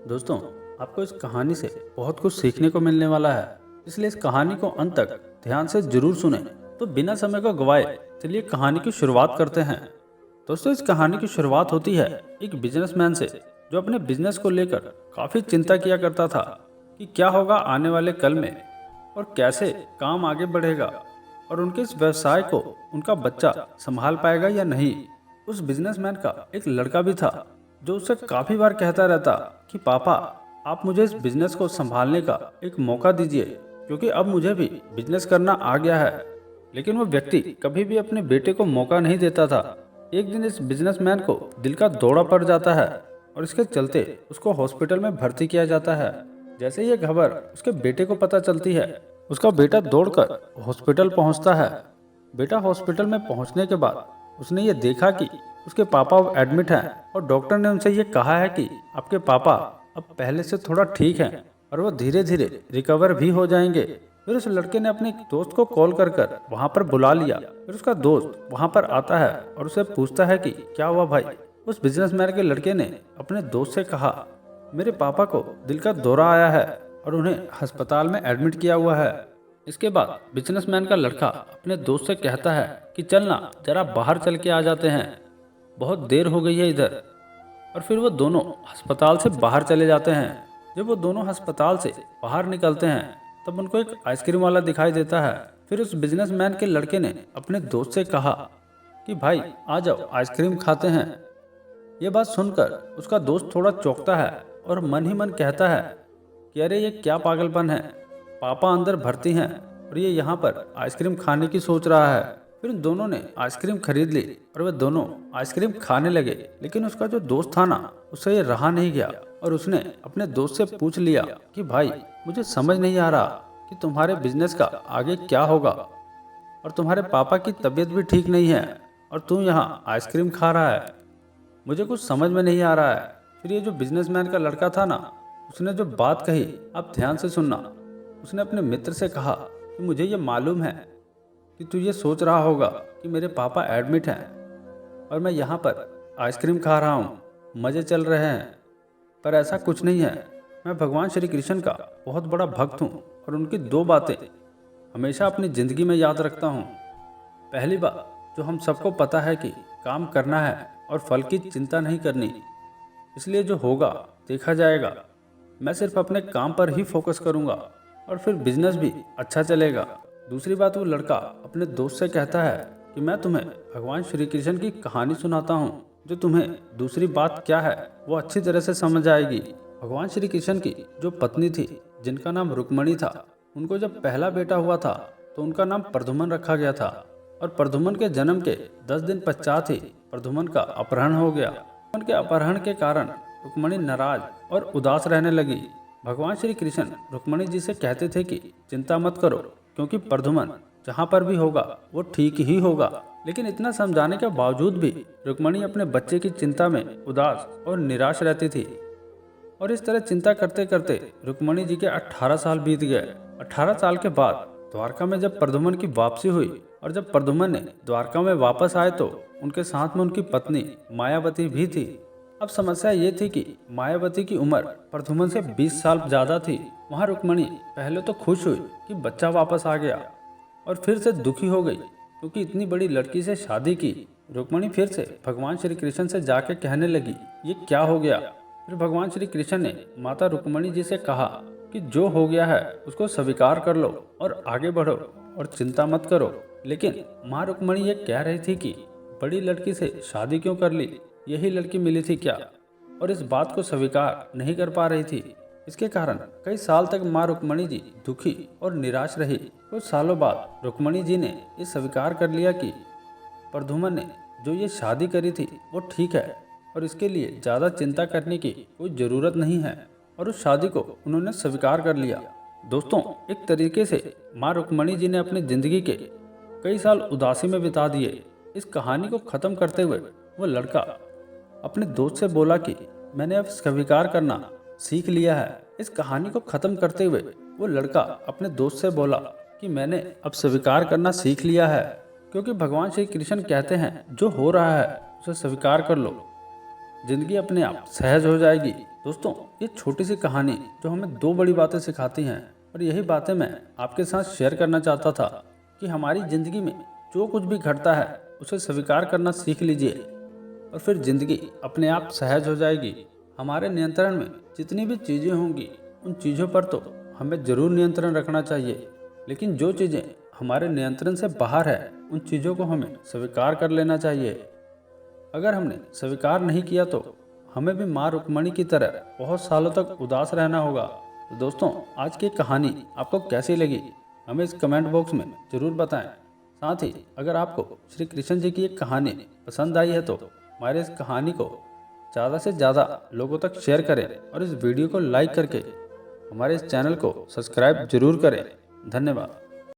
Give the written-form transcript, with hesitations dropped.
दोस्तों, आपको इस कहानी से बहुत कुछ सीखने को मिलने वाला है, इसलिए इस कहानी को अंत तक ध्यान से जरूर सुने। तो बिना समय को गवाए चलिए कहानी की शुरुआत करते हैं। दोस्तों, इस कहानी की शुरुआत होती है एक बिजनेसमैन से जो अपने बिजनेस को लेकर काफी चिंता किया करता था कि क्या होगा आने वाले कल में और कैसे काम आगे बढ़ेगा और उनके इस व्यवसाय को उनका बच्चा संभाल पाएगा या नहीं। उस बिजनेसमैन का एक लड़का भी था जो उससे काफी बार कहता रहता कि पापा, आप मुझे इस बिजनेस को संभालने का एक मौका दीजिए, क्योंकि अब मुझे भी बिजनेस करना आ गया है। लेकिन वो व्यक्ति कभी भी अपने बेटे को मौका नहीं देता था। एक दिन इस बिजनेसमैन को दिल का दौरा पड़ जाता है और इसके चलते उसको हॉस्पिटल में भर्ती किया जाता है। जैसे ये खबर उसके बेटे को पता चलती है, उसका बेटा दौड़कर हॉस्पिटल पहुंचता है। बेटा हॉस्पिटल में पहुंचने के बाद उसने ये देखा कि उसके पापा एडमिट हैं और डॉक्टर ने उनसे ये कहा है कि आपके पापा अब पहले से थोड़ा ठीक हैं और वो धीरे धीरे रिकवर भी हो जाएंगे। फिर उस लड़के ने अपने दोस्त को कॉल कर कर वहाँ पर बुला लिया। फिर उसका दोस्त वहाँ पर आता है और उसे पूछता है कि क्या हुआ भाई। उस बिजनेसमैन के लड़के ने अपने दोस्त से कहा, मेरे पापा को दिल का दौरा आया है और उन्हें अस्पताल में एडमिट किया हुआ है। इसके बाद बिजनेसमैन का लड़का अपने दोस्त से कहता है कि चलना जरा बाहर चल के आ जाते हैं, बहुत देर हो गई है इधर। और फिर वो दोनों अस्पताल से बाहर चले जाते हैं। जब वो दोनों अस्पताल से बाहर निकलते हैं तब उनको एक आइसक्रीम वाला दिखाई देता है। फिर उस बिजनेसमैन के लड़के ने अपने दोस्त से कहा कि भाई आ जाओ आइसक्रीम खाते हैं। ये बात सुनकर उसका दोस्त थोड़ा चौंकता है और मन ही मन कहता है कि अरे ये क्या पागलपन है, पापा अंदर भर्ती हैं और ये यहाँ पर आइसक्रीम खाने की सोच रहा है। फिर उन दोनों ने आइसक्रीम खरीद ली और वे दोनों आइसक्रीम खाने लगे। लेकिन उसका जो दोस्त था ना, उससे ये रहा नहीं गया और उसने अपने दोस्त से पूछ लिया कि भाई मुझे समझ नहीं आ रहा कि तुम्हारे बिजनेस का आगे क्या होगा और तुम्हारे पापा की तबीयत भी ठीक नहीं है और तू यहाँ आइसक्रीम खा रहा है, मुझे कुछ समझ में नहीं आ रहा है। फिर ये जो बिजनेसमैन का लड़का था ना, उसने जो बात कही आप ध्यान से सुनना। उसने अपने मित्र से कहा कि मुझे ये मालूम है कि तू ये सोच रहा होगा कि मेरे पापा एडमिट हैं और मैं यहाँ पर आइसक्रीम खा रहा हूँ, मज़े चल रहे हैं, पर ऐसा कुछ नहीं है। मैं भगवान श्री कृष्ण का बहुत बड़ा भक्त हूँ और उनकी दो बातें हमेशा अपनी ज़िंदगी में याद रखता हूँ। पहली बात, जो हम सबको पता है कि काम करना है और फल की चिंता नहीं करनी, इसलिए जो होगा देखा जाएगा। मैं सिर्फ अपने काम पर ही फोकस करूँगा और फिर बिजनेस भी अच्छा चलेगा। दूसरी बात, वो लड़का अपने दोस्त से कहता है कि मैं तुम्हें भगवान श्री कृष्ण की कहानी सुनाता हूँ, जो तुम्हें दूसरी बात क्या है वो अच्छी तरह से समझ आएगी। भगवान श्री कृष्ण की जो पत्नी थी जिनका नाम रुक्मणी था, उनको जब पहला बेटा हुआ था तो उनका नाम प्रद्युम्न रखा गया था और प्रद्युम्न के जन्म के 10 दिन पश्चात ही प्रद्युम्न का अपहरण हो गया। उनके अपहरण के कारण रुक्मणी नाराज और उदास रहने लगी। भगवान श्री कृष्ण रुक्मणी जी से कहते थे कि चिंता मत करो, क्योंकि प्रद्युम्न जहाँ पर भी होगा वो ठीक ही होगा। लेकिन इतना समझाने के बावजूद भी रुक्मणी अपने बच्चे की चिंता में उदास और निराश रहती थी। और इस तरह चिंता करते करते रुक्मणी जी के 18 साल बीत गए। 18 साल के बाद द्वारका में जब प्रद्युम्न की वापसी हुई और जब प्रद्युम्न ने द्वारका में वापस आए तो उनके साथ में उनकी पत्नी मायावती भी थी। अब समस्या ये थी कि मायावती की उम्र प्रद्युम्न से 20 साल ज़्यादा थी। वहाँ रुक्मणी पहले तो खुश हुई कि बच्चा वापस आ गया और फिर से दुखी हो गई, क्योंकि इतनी बड़ी लड़की से शादी की। रुक्मणी फिर से भगवान श्री कृष्ण से जाके कहने लगी ये क्या हो गया। फिर भगवान श्री कृष्ण ने माता रुक्मणी जी से कहा कि जो हो गया है उसको स्वीकार कर लो और आगे बढ़ो और चिंता मत करो। लेकिन माँ रुक्मणी ये कह रही थी कि बड़ी लड़की से शादी क्यों कर ली, यही लड़की मिली थी क्या, और इस बात को स्वीकार नहीं कर पा रही थी। इसके कारण कई साल तक माँ रुक्मणी जी दुखी और निराश रही। कुछ सालों बाद रुक्मणी जी ने ये स्वीकार कर लिया कि प्रद्युम्न ने जो ये शादी करी थी वो ठीक है और इसके लिए ज़्यादा चिंता करने की कोई ज़रूरत नहीं है, और उस शादी को उन्होंने स्वीकार कर लिया। दोस्तों, एक तरीके से माँ रुक्मणी जी ने अपनी ज़िंदगी के कई साल उदासी में बिता दिए। इस कहानी को ख़त्म करते हुए वो लड़का अपने दोस्त से बोला कि मैंने अब स्वीकार करना सीख लिया है। इस कहानी को ख़त्म करते हुए वो लड़का अपने दोस्त से बोला कि मैंने अब स्वीकार करना सीख लिया है, क्योंकि भगवान श्री कृष्ण कहते हैं जो हो रहा है उसे स्वीकार कर लो। जिंदगी अपने आप सहज हो जाएगी। दोस्तों, ये छोटी सी कहानी जो हमें दो बड़ी बातें सिखाती हैं, और यही बातें मैं आपके साथ शेयर करना चाहता था कि हमारी ज़िंदगी में जो कुछ भी घटता है उसे स्वीकार करना सीख लीजिए, और फिर ज़िंदगी अपने आप सहज हो जाएगी। हमारे नियंत्रण में जितनी भी चीज़ें होंगी, उन चीज़ों पर तो हमें ज़रूर नियंत्रण रखना चाहिए, लेकिन जो चीज़ें हमारे नियंत्रण से बाहर है, उन चीज़ों को हमें स्वीकार कर लेना चाहिए। अगर हमने स्वीकार नहीं किया तो हमें भी माँ रुक्मणी की तरह बहुत सालों तक उदास रहना होगा। तो दोस्तों, आज की कहानी आपको कैसी लगी, हमें इस कमेंट बॉक्स में ज़रूर बताएं। साथ ही अगर आपको श्री कृष्ण जी की एक कहानी पसंद आई है तो हमारे इस कहानी को ज़्यादा से ज़्यादा लोगों तक शेयर करें, और इस वीडियो को लाइक करके हमारे इस चैनल को सब्सक्राइब जरूर करें। धन्यवाद।